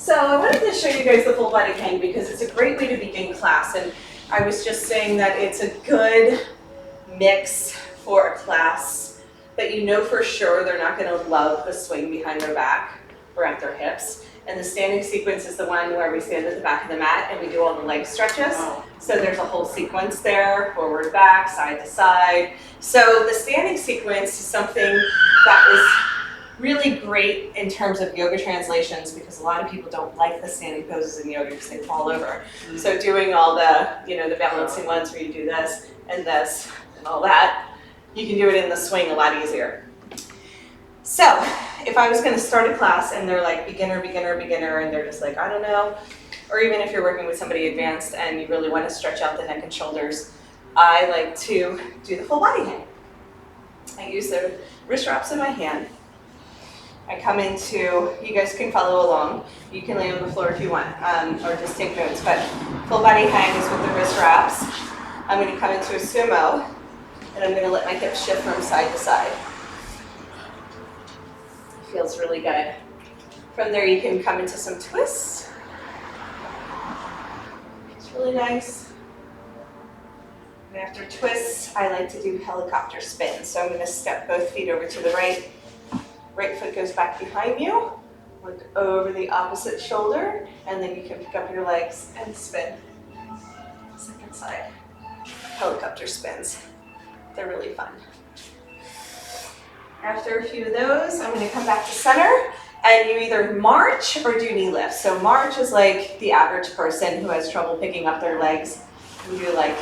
So I wanted to show you guys the full body hang because it's a great way to begin class. And I was just saying that it's a good mix for a class that you know for sure they're not going to love the swing behind their back or at their hips. And the standing sequence is the one where we stand at the back of the mat and we do all the leg stretches. So there's a whole sequence there, forward, back, side to side. So the standing sequence is something that is really great in terms of yoga translations because a lot of people don't like the standing poses in yoga because they fall over. So doing all the, the balancing ones where you do this and all that, you can do it in the swing a lot easier. So if I was going to start a class and they're like beginner, and they're just like, I don't know, or even if you're working with somebody advanced and you really want to stretch out the neck and shoulders, I like to do the full body hang. I use the wrist wraps in my hand. I come into, you guys can follow along. You can lay on the floor if you want, or just take notes, but full body hang is with the wrist wraps. I'm going to come into a sumo, and I'm going to let my hips shift from side to side. Feels really good. From there you can come into some twists. It's really nice. And after twists, I like to do helicopter spins. So I'm going to step both feet over to the right. Right foot goes back behind you. Look over the opposite shoulder, and then you can pick up your legs and spin. Second side. Helicopter spins. They're really fun. After a few of those, I'm going to come back to center, and you either march or do knee lifts. So march is like the average person who has trouble picking up their legs. You do like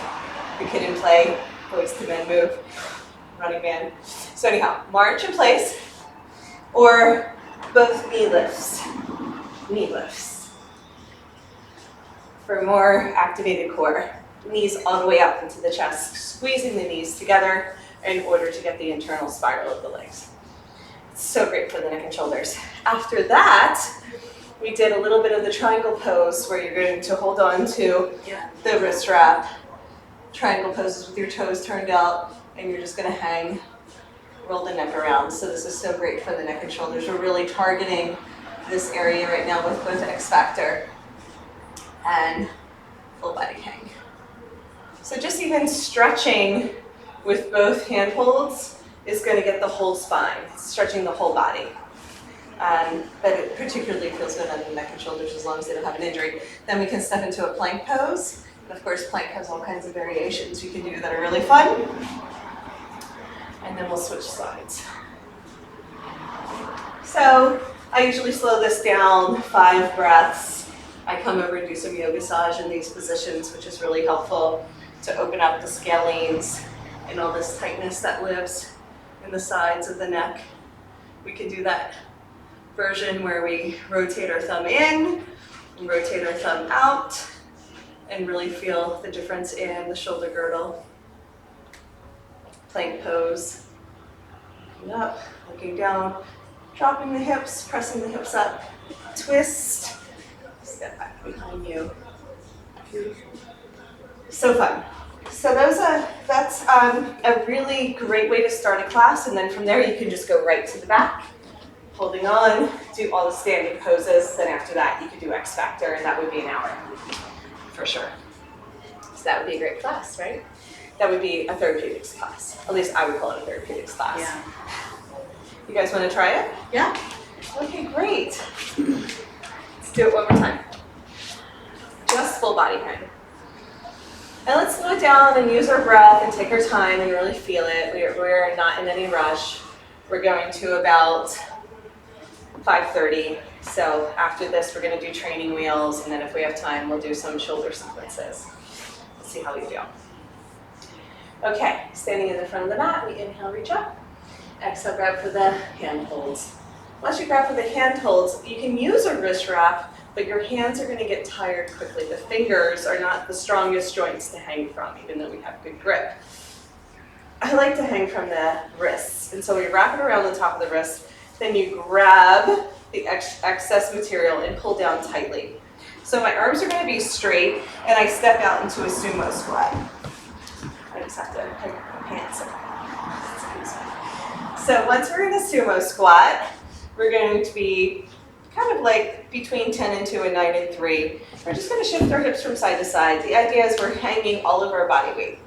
the kid in play, boys to men move, running man. So anyhow, march in place, or both knee lifts. Knee lifts. For more activated core, knees all the way up into the chest, squeezing the knees together in order to get the internal spiral of the legs. It's so great for the neck and shoulders. After that, we did a little bit of the triangle pose where you're going to hold on to the wrist wrap. Triangle poses with your toes turned out, and you're just going to hang, roll the neck around. So this is so great for the neck and shoulders. We're really targeting this area right now with both X Factor and full body hang. So just even stretching with both hand holds is going to get the whole spine, stretching the whole body. But it particularly feels good on the neck and shoulders as long as they don't have an injury. Then we can step into a plank pose. And of course, plank has all kinds of variations you can do that are really fun. And then we'll switch sides. So I usually slow this down, 5 breaths. I come over and do some yoga massage in these positions, which is really helpful to open up the scalenes and all this tightness that lives in the sides of the neck. We can do that version where we rotate our thumb in and rotate our thumb out and really feel the difference in the shoulder girdle. Plank pose. Looking up, looking down, dropping the hips, pressing the hips up. Twist. Step back behind you. So fun. So that's a really great way to start a class, and then from there you can just go right to the back, holding on, do all the standing poses, then after that you could do X Factor, and that would be an hour, for sure. So that would be a great class, right? That would be a Therapeutix class. At least I would call it a Therapeutix class. Yeah. You guys want to try it? Yeah. Okay, great. Let's do it one more time. Just full body hang. And let's slow it down and use our breath and take our time and really feel it. We're not in any rush. We're going to about 5:30. So after this, we're going to do training wheels. And then if we have time, we'll do some shoulder sequences. Let's see how we feel. Okay, standing in the front of the mat, we inhale, reach up. Exhale, grab for the hand holds. Once you grab for the hand holds, you can use a wrist wrap, but your hands are going to get tired quickly. The fingers are not the strongest joints to hang from, even though we have good grip. I like to hang from the wrists. And so we wrap it around the top of the wrist, then you grab the excess material and pull down tightly. So my arms are going to be straight, and I step out into a sumo squat. I just have to put my pants in. So once we're in a sumo squat, we're going to be kind of like between 10 and 2 and 9 and 3. We're just going to shift our hips from side to side. The idea is we're hanging all of our body weight.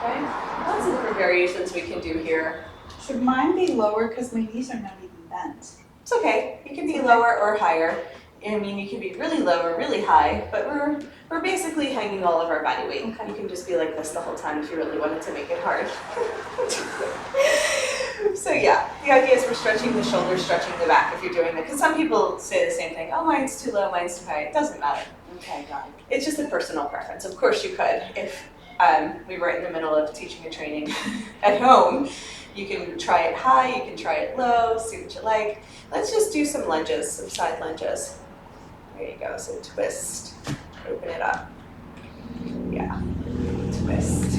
Okay? Lots of different variations we can do here. Should mine be lower because my knees are not even bent? It's okay. You can be lower or higher. I mean, you can be really low or really high, but we're basically hanging all of our body weight. Okay. You can just be like this the whole time if you really wanted to make it hard. So yeah, the idea is we're stretching the shoulders, stretching the back if you're doing that. Because some people say the same thing, oh, mine's too low, mine's too high. It doesn't matter. Okay, got it. It's just a personal preference. Of course you could. If we were in the middle of teaching and training at home, you can try it high, you can try it low, see what you like. Let's just do some lunges, some side lunges. There you go, so twist, open it up. Yeah, twist.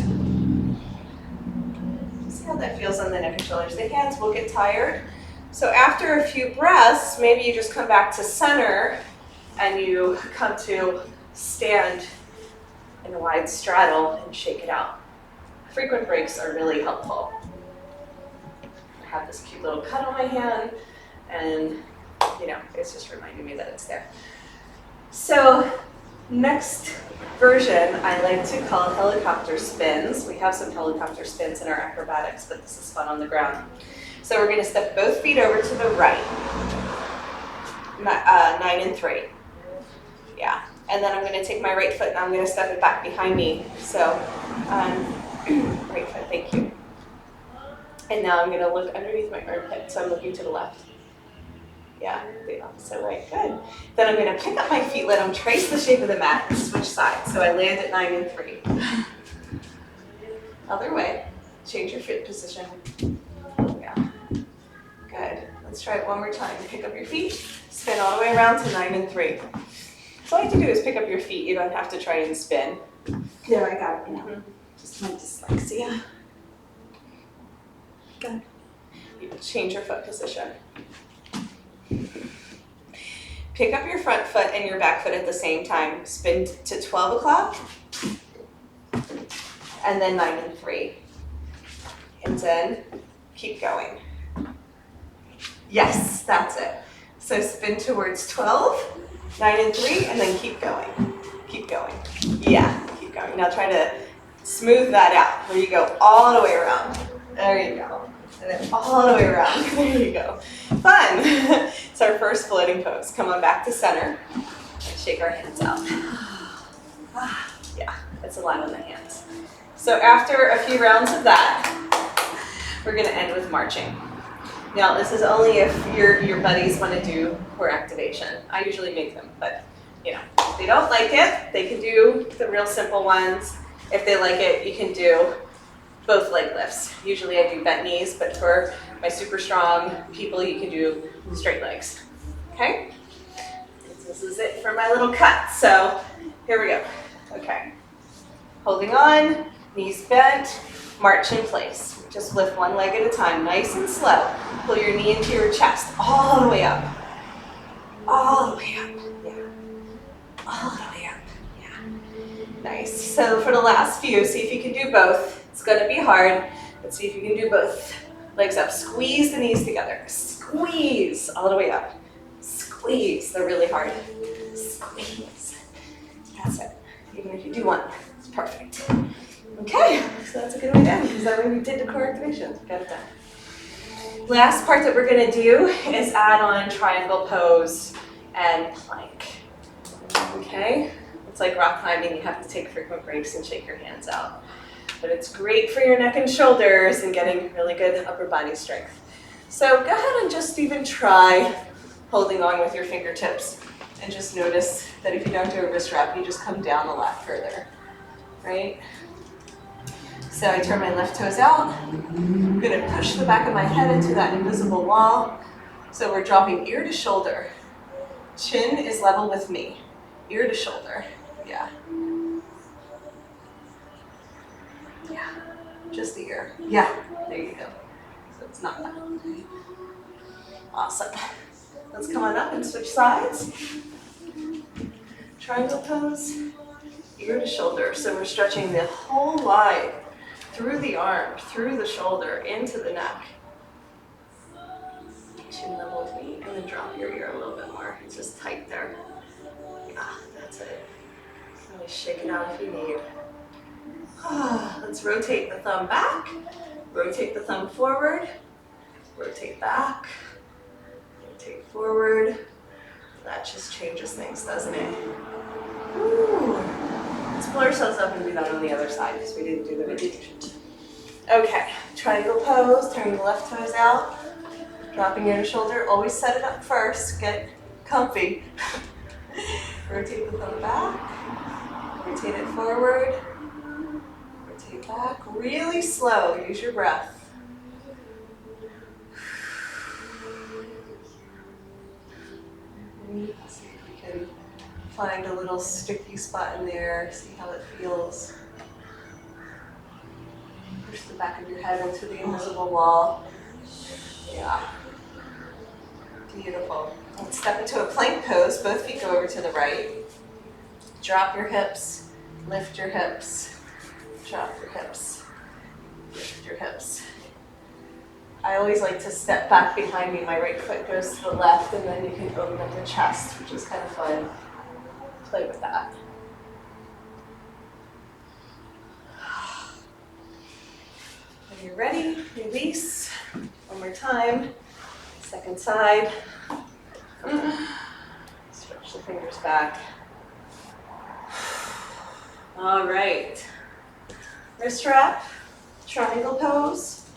See how that feels on the neck and shoulders. The hands will get tired. So after a few breaths, maybe you just come back to center and you come to stand in a wide straddle and shake it out. Frequent breaks are really helpful. I have this cute little cut on my hand and it's just reminding me that it's there. So next version I like to call helicopter spins. We have some helicopter spins in our acrobatics, but this is fun on the ground. So we're going to step both feet over to the right, 9 and 3. Yeah, and then I'm going to take my right foot and I'm going to step it back behind me. So right foot, thank you. And now I'm going to look underneath my armpit, so I'm looking to the left. Yeah, the opposite way, good. Then I'm going to pick up my feet, let them trace the shape of the mat, and switch sides. So I land at 9 and 3. Other way, change your foot position. Yeah, good. Let's try it one more time. Pick up your feet, spin all the way around to 9 and 3. So all you have to do is pick up your feet. You don't have to try and spin. There, I got it now. Just my dyslexia. Good. You change your foot position. Pick up your front foot and your back foot at the same time. Spin to 12 o'clock. And then 9 and 3. And then keep going. Yes, that's it. So spin towards 12, 9 and 3, and then keep going. Keep going. Yeah, keep going. Now try to smooth that out where you go all the way around. There you go. And then all the way around. There you go. Fun. It's our first floating pose. Come on back to center and shake our hands out. Yeah, that's a lot on the hands. So after a few rounds of that, we're going to end with marching. Now, this is only if your buddies want to do core activation. I usually make them, but if they don't like it, they can do the real simple ones. If they like it, you can do both leg lifts. Usually I do bent knees, but for my super strong people, you can do straight legs. Okay? This is it for my little cut. So here we go. Okay. Holding on, knees bent, march in place. Just lift one leg at a time, nice and slow. Pull your knee into your chest, all the way up. All the way up, yeah. All the way up, yeah. Nice. So for the last few, see if you can do both. It's gonna be hard. Let's see if you can do both. Legs up, squeeze the knees together. Squeeze all the way up. Squeeze, they're really hard. Squeeze. That's it. Even if you do one, it's perfect. Okay, so that's a good way to end because that way we did the core activation. Got it done. Last part that we're gonna do is add on triangle pose and plank. Okay, it's like rock climbing. You have to take frequent breaks and shake your hands out. But it's great for your neck and shoulders and getting really good upper body strength. So go ahead and just even try holding on with your fingertips and just notice that if you don't do a wrist wrap, you just come down a lot further, right? So I turn my left toes out. I'm gonna push the back of my head into that invisible wall. So we're dropping ear to shoulder. Chin is level with me, ear to shoulder, yeah. Yeah, just the ear. Yeah, there you go. So it's not that. Awesome. Let's come on up and switch sides. Triangle pose, ear to shoulder. So we're stretching the whole line through the arm, through the shoulder, into the neck. Chin level with me. And And then drop your ear a little bit more. It's just tight there. Ah, that's it. Really shake it out if you need. Let's rotate the thumb back, rotate the thumb forward, rotate back, rotate forward. That just changes things, doesn't it? Ooh. Let's pull ourselves up and do that on the other side because we didn't do the rotation. Okay, triangle pose, turning the left toes out, dropping your shoulder. Always set it up first, get comfy. Rotate the thumb back, rotate it forward, rotate back, really slow, use your breath. See if we can find a little sticky spot in there, see how it feels. Push the back of your head into the invisible wall. Yeah. Beautiful. Let's step into a plank pose. Both feet go over to the right. Drop your hips, lift your hips, drop your hips, lift your hips. I always like to step back behind me. My right foot goes to the left, and then you can open up your chest, which is kind of fun. Play with that. When you're ready, release. One more time. Second side. Stretch the fingers back. All right. Wrist wrap, triangle pose.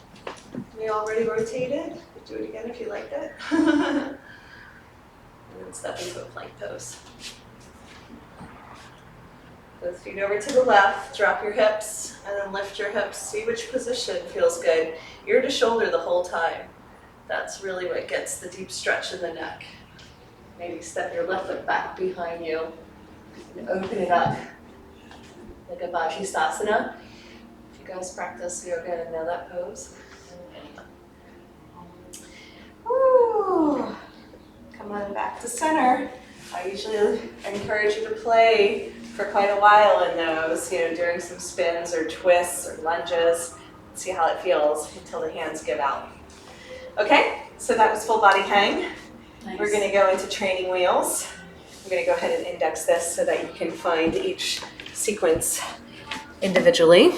We already rotated. Do it again if you liked it. And then step into a plank pose. Both feet over to the left, drop your hips, and then lift your hips. See which position feels good. Ear to shoulder the whole time. That's really what gets the deep stretch in the neck. Maybe step your left foot back behind you and open it up like a Vajrasana. If you guys practice yoga and know that pose. Woo. Come on back to center. I usually encourage you to play for quite a while in those, during some spins or twists or lunges. See how it feels until the hands give out. Okay, so that was full body hang. Nice. We're gonna go into training wheels. I'm gonna go ahead and index this so that you can find each sequence individually.